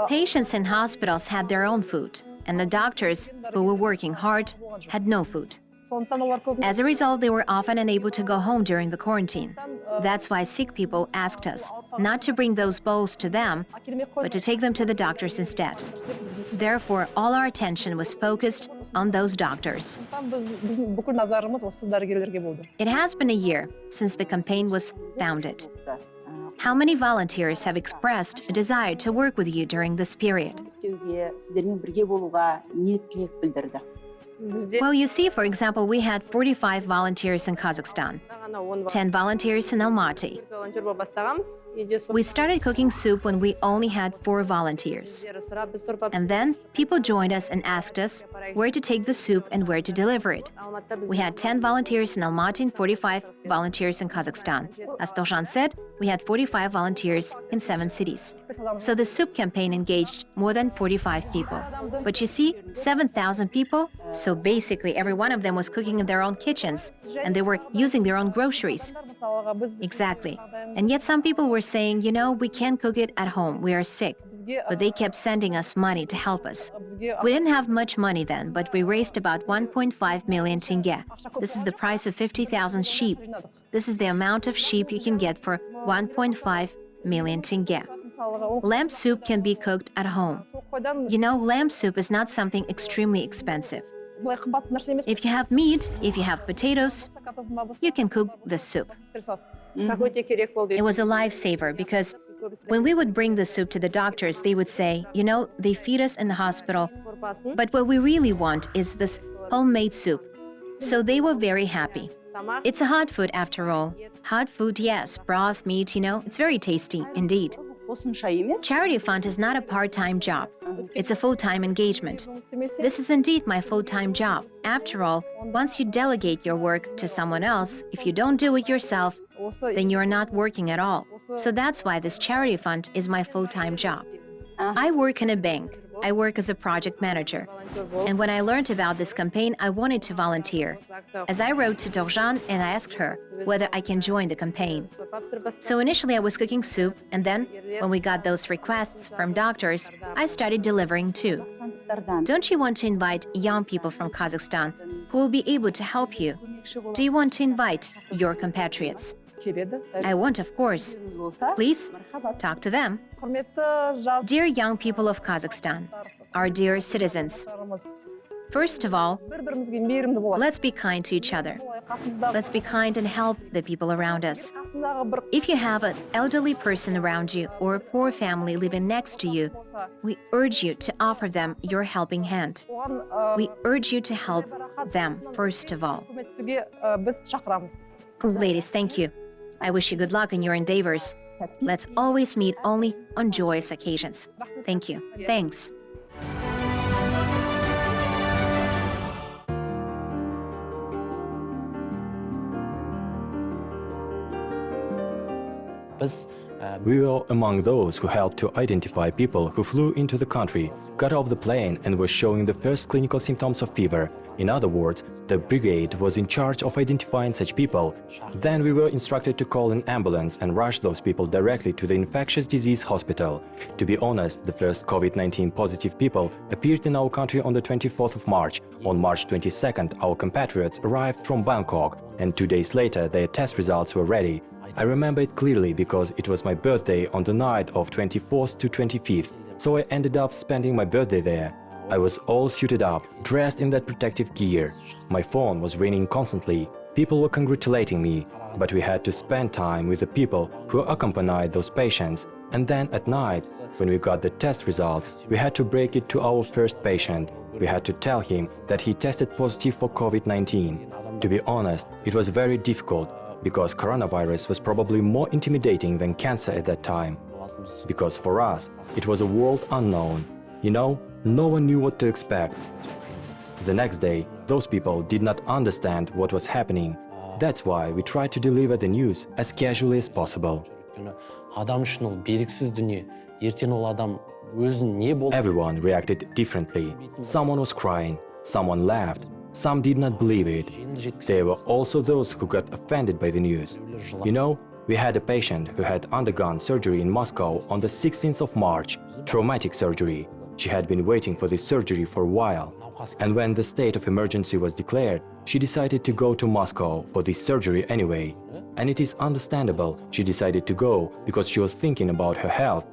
Patients in hospitals had their own food, and the doctors, who were working hard, had no food. As a result, they were often unable to go home during the quarantine. That's why sick people asked us not to bring those bowls to them, but to take them to the doctors instead. Therefore, all our attention was focused on those doctors. It has been a year since the campaign was founded. How many volunteers have expressed a desire to work with you during this period? Well, you see, for example, we had 45 volunteers in Kazakhstan, 10 volunteers in Almaty. We started cooking soup when we only had 4 volunteers. And then people joined us and asked us where to take the soup and where to deliver it. We had 10 volunteers in Almaty and 45 volunteers in Kazakhstan. As Tojan said, we had 45 volunteers in 7 cities. So the soup campaign engaged more than 45 people. But you see, 7,000 people, so basically every one of them was cooking in their own kitchens, and they were using their own groceries. Exactly. And yet some people were saying, you know, we can't cook it at home, we are sick. But they kept sending us money to help us. We didn't have much money then, but we raised about 1.5 million tenge. This is the price of 50,000 sheep. This is the amount of sheep you can get for 1.5 million tenge. Lamb soup can be cooked at home. You know, lamb soup is not something extremely expensive. If you have meat, if you have potatoes, you can cook this soup. It was a lifesaver because when we would bring the soup to the doctors, they would say, you know, they feed us in the hospital, but what we really want is this homemade soup. So they were very happy. It's a hot food after all. Hot food, yes, broth, meat, you know, it's very tasty indeed. Charity fund is not a part-time job. It's a full-time engagement. This is indeed my full-time job. After all, once you delegate your work to someone else, if you don't do it yourself, then you're not working at all. So that's why this charity fund is my full-time job. I work in a bank. I work as a project manager. And when I learned about this campaign, I wanted to volunteer. As I wrote to Tojan and I asked her whether I can join the campaign. So initially I was cooking soup, and then when we got those requests from doctors, I started delivering too. Don't you want to invite young people from Kazakhstan who will be able to help you? Do you want to invite your compatriots? I want, of course. Please, talk to them. Dear young people of Kazakhstan, our dear citizens, first of all, let's be kind to each other. Let's be kind and help the people around us. If you have an elderly person around you or a poor family living next to you, we urge you to offer them your helping hand. We urge you to help them, first of all. Ladies, thank you. I wish you good luck in your endeavors. Let's always meet only on joyous occasions. Thank you. Thanks. We were among those who helped to identify people who flew into the country, got off the plane and were showing the first clinical symptoms of fever. In other words, the brigade was in charge of identifying such people. Then we were instructed to call an ambulance and rush those people directly to the infectious disease hospital. To be honest, the first COVID-19 positive people appeared in our country on the 24th of March. On March 22nd, our compatriots arrived from Bangkok, and 2 days later their test results were ready. I remember it clearly because it was my birthday on the night of 24th to 25th, so I ended up spending my birthday there. I was all suited up, dressed in that protective gear. My phone was ringing constantly. People were congratulating me, but we had to spend time with the people who accompanied those patients. And then at night, when we got the test results, we had to break it to our first patient. We had to tell him that he tested positive for COVID-19. To be honest, it was very difficult, because coronavirus was probably more intimidating than cancer at that time. Because for us, it was a world unknown. You know, no one knew what to expect. The next day, those people did not understand what was happening. That's why we tried to deliver the news as casually as possible. Everyone reacted differently. Someone was crying, someone laughed, some did not believe it. There were also those who got offended by the news. You know, we had a patient who had undergone surgery in Moscow on the 16th of March, traumatic surgery. She had been waiting for this surgery for a while. And when the state of emergency was declared, she decided to go to Moscow for this surgery anyway. And it is understandable she decided to go because she was thinking about her health.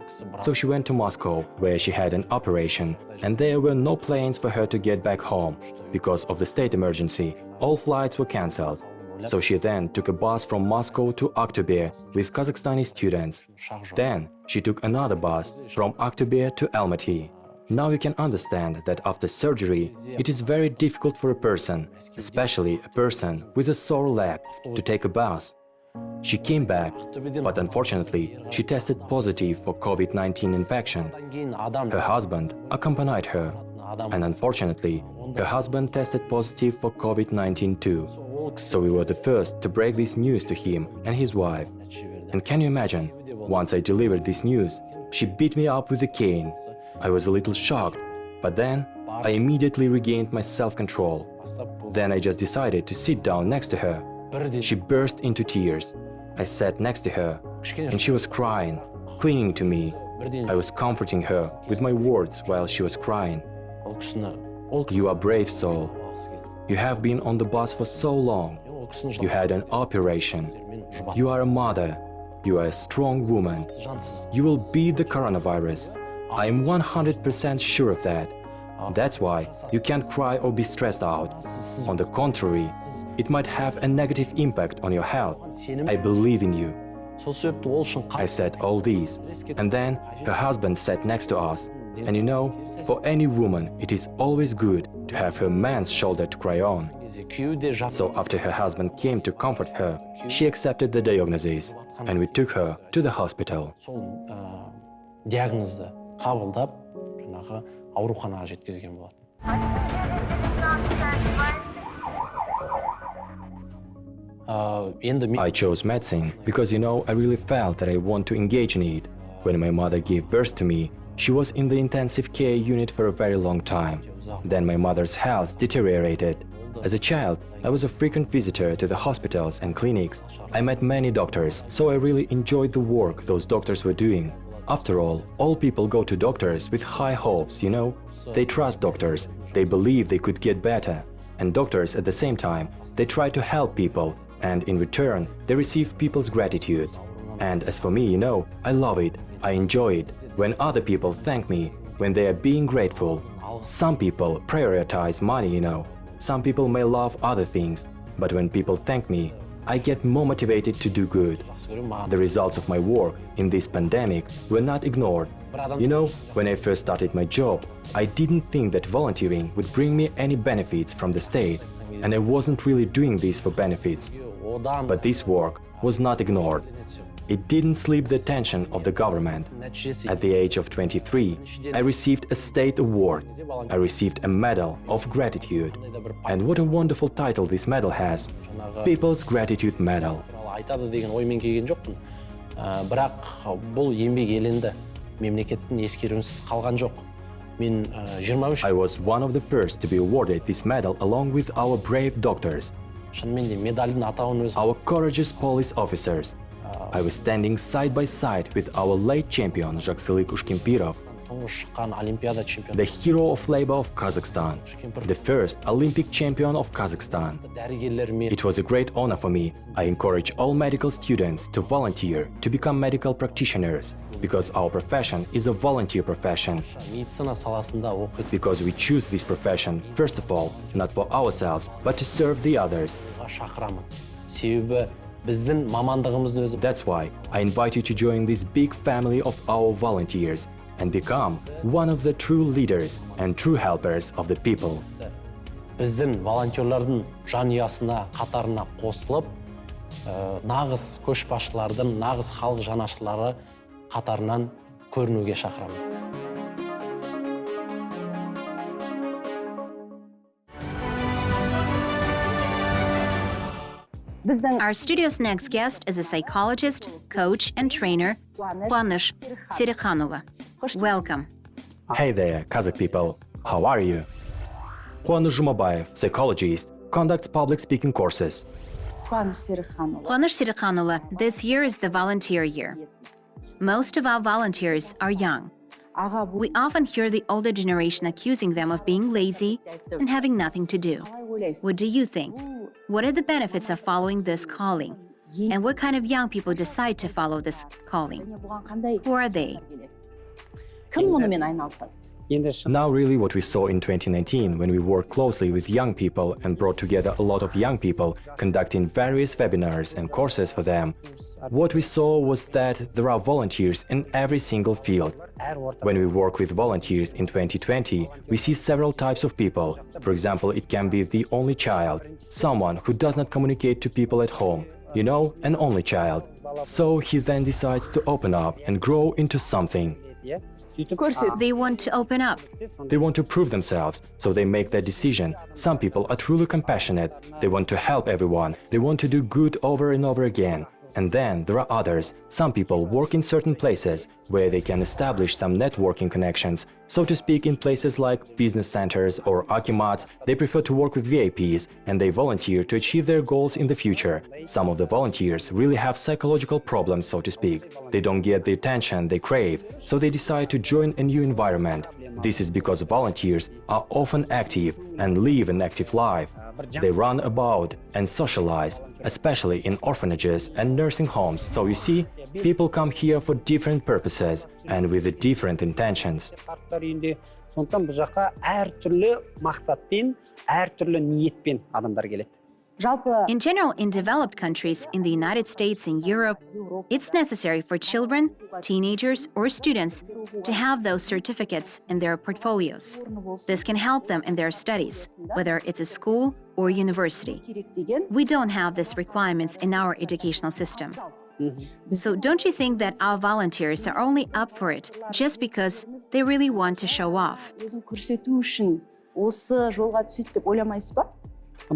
So she went to Moscow, where she had an operation, and there were no planes for her to get back home. Because of the state emergency, all flights were cancelled. So she then took a bus from Moscow to Aktobe with Kazakhstani students. Then she took another bus from Aktobe to Almaty. Now you can understand that after surgery, it is very difficult for a person, especially a person with a sore leg, to take a bus. She came back, but unfortunately, she tested positive for COVID-19 infection. Her husband accompanied her, and unfortunately, her husband tested positive for COVID-19 too. So we were the first to break this news to him and his wife. And can you imagine, once I delivered this news, she beat me up with a cane. I was a little shocked, but then I immediately regained my self-control. Then I just decided to sit down next to her. She burst into tears. I sat next to her, and she was crying, clinging to me. I was comforting her with my words while she was crying. You are brave soul. You have been on the bus for so long. You had an operation. You are a mother. You are a strong woman. You will beat the coronavirus. I am 100% sure of that. That's why you can't cry or be stressed out. On the contrary, it might have a negative impact on your health. I believe in you. I said all these, and then her husband sat next to us. And you know, for any woman, it is always good to have her man's shoulder to cry on. So after her husband came to comfort her, she accepted the diagnosis, and we took her to the hospital. Диагнозды қабылдап, жаңағы ауруханаға жеткізген болатын. I chose medicine because, you know, I really felt that I want to engage in it. When my mother gave birth to me, she was in the intensive care unit for a very long time. Then my mother's health deteriorated. As a child, I was a frequent visitor to the hospitals and clinics. I met many doctors, so I really enjoyed the work those doctors were doing. After all people go to doctors with high hopes, you know? They trust doctors, they believe they could get better. And doctors, at the same time, they try to help people, and in return, they receive people's gratitude. And as for me, you know, I love it, I enjoy it. When other people thank me, when they are being grateful. Some people prioritize money, you know. Some people may love other things, but when people thank me, I get more motivated to do good. The results of my work in this pandemic were not ignored. You know, when I first started my job, I didn't think that volunteering would bring me any benefits from the state, and I wasn't really doing this for benefits. But this work was not ignored. It didn't sleep the attention of the government. At the age of 23, I received a state award. I received a medal of gratitude. And what a wonderful title this medal has. People's Gratitude Medal. Айтады деген оймен келген жоқпын. Бірақ бұл еңбек еленді. Мемлекеттің ескеруінсіз қалған жоқ. Мен 23 I was one of the first to be awarded this medal along with our brave doctors. Шынымен де медальдің атауын өзі Our courageous police officers. I was standing side by side with our late champion Jakselik Ushkimpirov, тұңғыш шыққан Олимпиада чемпионы. the hero of labor of Kazakhstan, the first Olympic champion of Kazakhstan. Дәрігерлермен It was a great honor for me. I encourage all medical students to volunteer to become medical practitioners because our profession is a volunteer profession. медицина саласында оқитын Because we choose this profession, first of all, not for ourselves, but to serve the others. шақырамын. Себебі біздің мамандығымыздың өзі That's why I invite you to join this big family of our volunteers and become one of the true leaders and true helpers of the people. біздің волонтерлардың жанұясына қатарына қосылып, нағыз көшбасшылардың, нағыз халық жанашырлары қатарынан көрінуге шақырамын. Our studio's next guest is a psychologist, coach, and trainer, Қуаныш Сериханова. Welcome. Hey there, Kazakh people. How are you? Қуаныш Жұмабаев, psychologist, conducts public speaking courses. Қуаныш Сериханова, this year is the volunteer year. Most of our volunteers are young. We often hear the older generation accusing them of being lazy and having nothing to do. What do you think? What are the benefits of following this calling? And what kind of young people decide to follow this calling? Who are they? Now really what we saw in 2019 when we worked closely with young people and brought together a lot of young people conducting various webinars and courses for them. What we saw was that there are volunteers in every single field. When we work with volunteers in 2020, we see several types of people. For example, it can be the only child, someone who does not communicate to people at home, you know, an only child. So he then decides to open up and grow into something. They want to open up. They want to prove themselves, so they make their decision. Some people are truly compassionate. They want to help everyone. They want to do good over and over again. And then there are others. Some people work in certain places where they can establish some networking connections. So to speak, in places like business centers or akimats, they prefer to work with VIPs and they volunteer to achieve their goals in the future. Some of the volunteers really have psychological problems, so to speak. They don't get the attention they crave, so they decide to join a new environment. This is because volunteers are often active and live an active life. They run about and socialize, especially in orphanages and nursing homes. So you see, people come here for different purposes and with different intentions. Сондықтан бұл жаққа әртүрлі мақсатпен, әртүрлі ниетпен адамдар келеді. In general, in developed countries, in the United States and Europe, it's necessary for children, teenagers, or students to have those certificates in their portfolios. This can help them in their studies, whether it's a school or university. We don't have these requirements in our educational system. So don't you think that our volunteers are only up for it just because they really want to show off?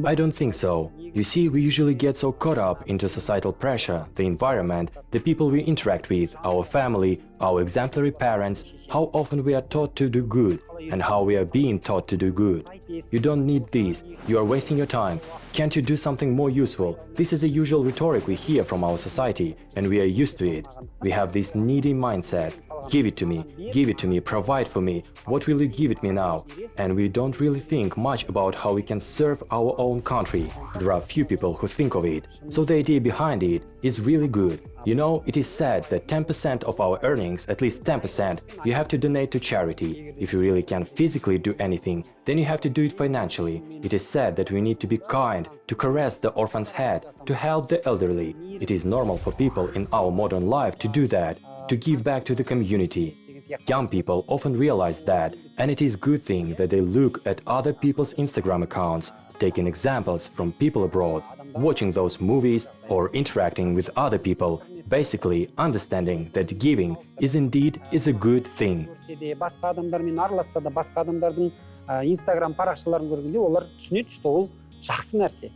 I don't think so. You see, we usually get so caught up into societal pressure, the environment, the people we interact with, our family, our exemplary parents, how often we are taught to do good, and how we are being taught to do good. You don't need this. You are wasting your time. Can't you do something more useful? This is a usual rhetoric we hear from our society, and we are used to it. We have this needy mindset. Give it to me, provide for me, what will you give it me now? And we don't really think much about how we can serve our own country. There are few people who think of it. So the idea behind it is really good. You know, it is said that 10% of our earnings, at least 10%, you have to donate to charity. If you really can physically do anything, then you have to do it financially. It is said that we need to be kind, to caress the orphan's head, to help the elderly. It is normal for people in our modern life to do that, to give back to the community. Young people often realize that, and it is a good thing that they look at other people's Instagram accounts, taking examples from people abroad, watching those movies or interacting with other people, basically understanding that giving is indeed a good thing. Басқа адамдармен араласса да, басқа адамдардың Instagram парақшаларын көргенде олар түсінеді, что ол жақсы нәрсе.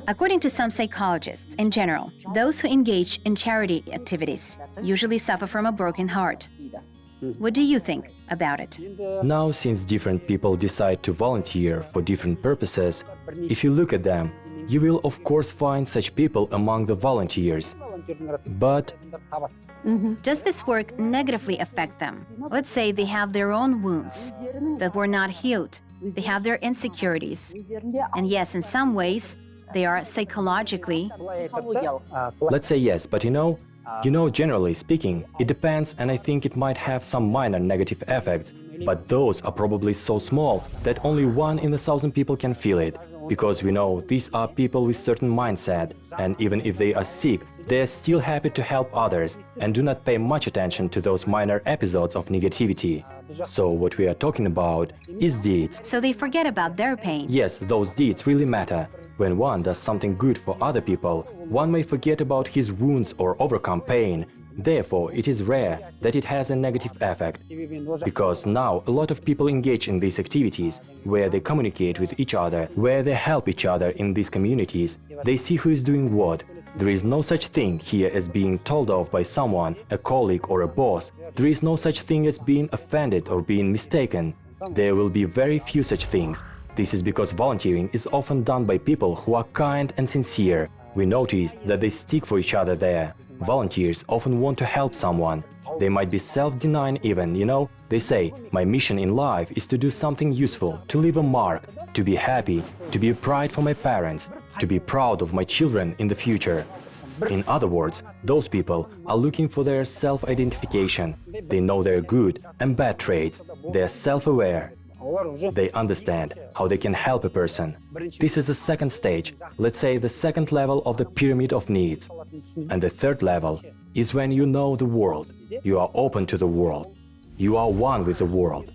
According to some psychologists, in general, those who engage in charity activities usually suffer from a broken heart. What do you think about it? Now, since different people decide to volunteer for different purposes, if you look at them, you will of course find such people among the volunteers. But does this work negatively affect them? Let's say they have their own wounds that were not healed. They have their insecurities. And yes, in some ways, they are psychologically. Let's say yes, but you know, generally speaking, it depends, and I think it might have some minor negative effects, but those are probably so small that only 1 in 1,000 people can feel it, because we know these are people with certain mindset, and even if they are sick, they are still happy to help others and do not pay much attention to those minor episodes of negativity. So what we are talking about is deeds. So they forget about their pain. Yes, those deeds really matter. When one does something good for other people, one may forget about his wounds or overcome pain. Therefore, it is rare that it has a negative effect. Because now a lot of people engage in these activities, where they communicate with each other, where they help each other in these communities. They see who is doing what. There is no such thing here as being told off by someone, a colleague or a boss. There is no such thing as being offended or being mistaken. There will be very few such things. This is because volunteering is often done by people who are kind and sincere. We noticed that they stick for each other there. Volunteers often want to help someone. They might be self-denying even, you know? They say, my mission in life is to do something useful, to leave a mark, to be happy, to be a pride for my parents, to be proud of my children in the future. In other words, those people are looking for their self-identification. They know their good and bad traits. They are self-aware. They understand how they can help a person. This is the second stage, let's say the second level of the pyramid of needs. And the third level is when you know the world. You are open to the world. You are one with the world.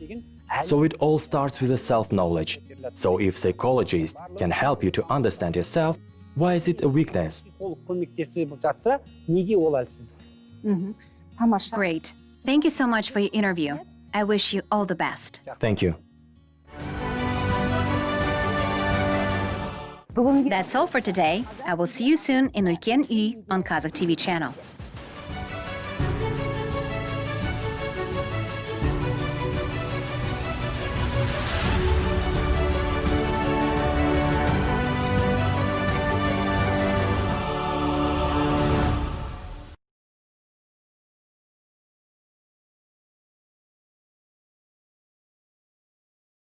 So it all starts with a self-knowledge. So if psychologists can help you to understand yourself, why is it a weakness? Great. Thank you so much for your interview. I wish you all the best. Thank you. That's all for today. I will see you soon in Ulken Ui on Kazakh TV channel.